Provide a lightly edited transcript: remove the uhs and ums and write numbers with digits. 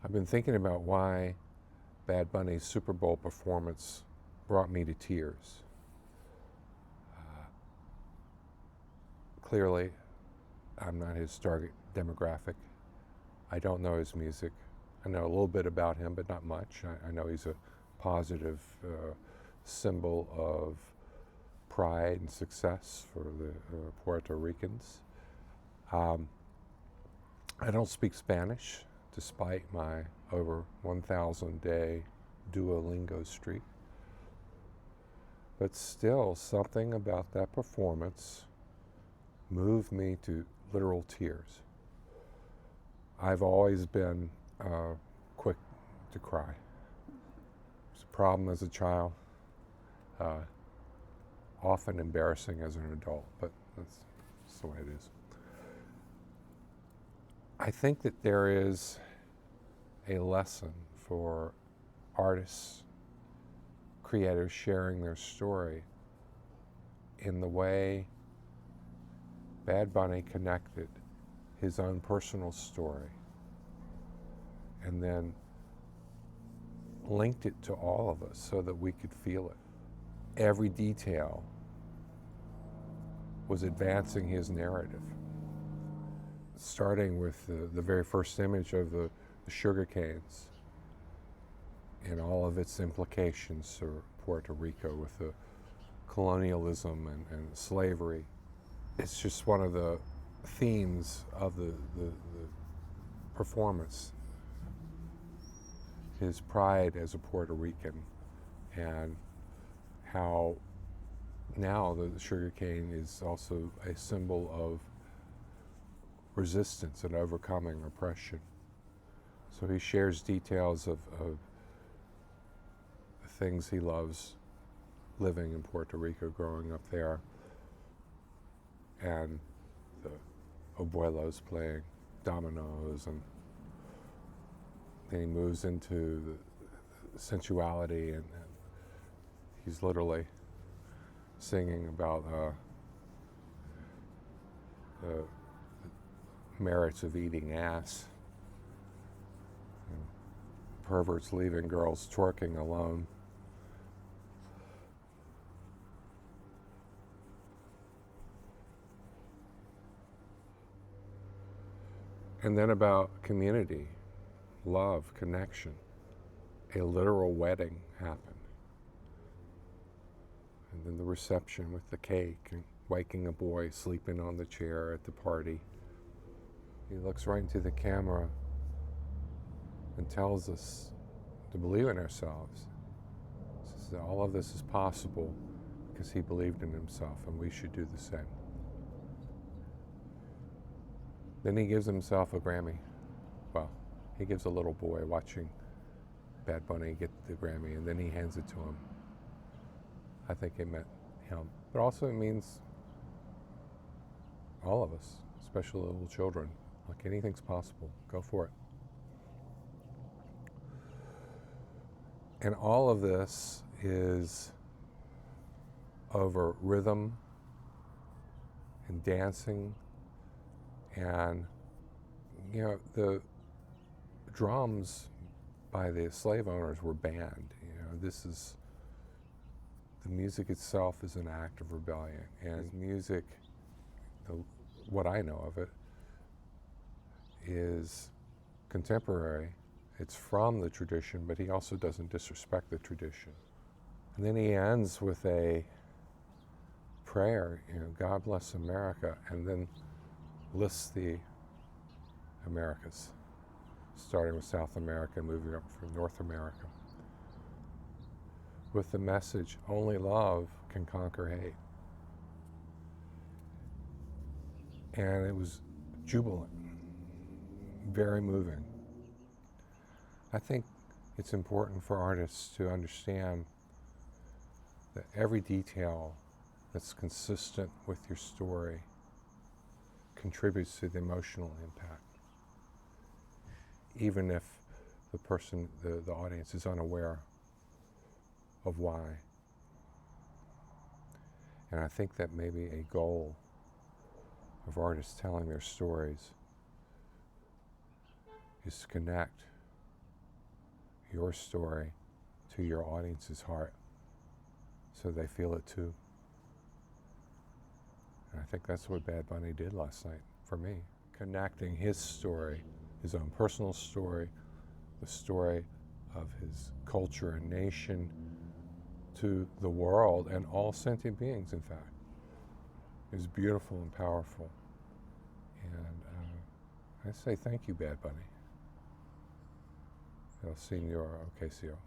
I've been thinking about why Bad Bunny's Super Bowl performance brought me to tears. Clearly, I'm not his target demographic. I don't know his music. I know a little bit about him, but not much. I know he's a positive symbol of pride and success for the Puerto Ricans. I don't speak Spanish, despite my over 1,000-day Duolingo streak. But still, something about that performance moved me to literal tears. I've always been quick to cry. It's a problem as a child, often embarrassing as an adult, but that's the way it is. I think that there is a lesson for artists, creators sharing their story in the way Bad Bunny connected his own personal story and then linked it to all of us so that we could feel it. Every detail was advancing his narrative, starting with the very first image of the sugar canes and all of its implications for Puerto Rico with the colonialism and slavery. It's just one of the themes of the performance. His pride as a Puerto Rican and how now the sugarcane is also a symbol of resistance and overcoming oppression. So he shares details of the things he loves living in Puerto Rico, growing up there, and the abuelos playing dominoes, and then he moves into the sensuality, and he's literally singing about the merits of eating ass, and perverts leaving girls twerking alone. And then about community, love, connection. A literal wedding happened. And then the reception with the cake and waking a boy sleeping on the chair at the party. He looks right into the camera and tells us to believe in ourselves. He says that all of this is possible because he believed in himself, and we should do the same. Then he gives himself a Grammy. Well, he gives a little boy watching Bad Bunny get the Grammy, and then he hands it to him. I think it meant him. But also it means all of us, especially little children. Like, anything's possible. Go for it. And all of this is over rhythm and dancing. And, the drums by the slave owners were banned. The music itself is an act of rebellion. And music, what I know of it, is contemporary. It's from the tradition, but he also doesn't disrespect the tradition. And then he ends with a prayer, God bless America, and then lists the Americas, starting with South America, moving up through North America, with the message, only love can conquer hate. And it was jubilant, very moving. I think it's important for artists to understand that every detail that's consistent with your story contributes to the emotional impact, even if the person, the audience, is unaware of why. And I think that may be a goal of artists telling their stories, is to connect your story to your audience's heart so they feel it too. And I think that's what Bad Bunny did last night for me, connecting his story, his own personal story, the story of his culture and nation to the world and all sentient beings, in fact. It was beautiful and powerful. And I say thank you, Bad Bunny. El Señor Ocasio.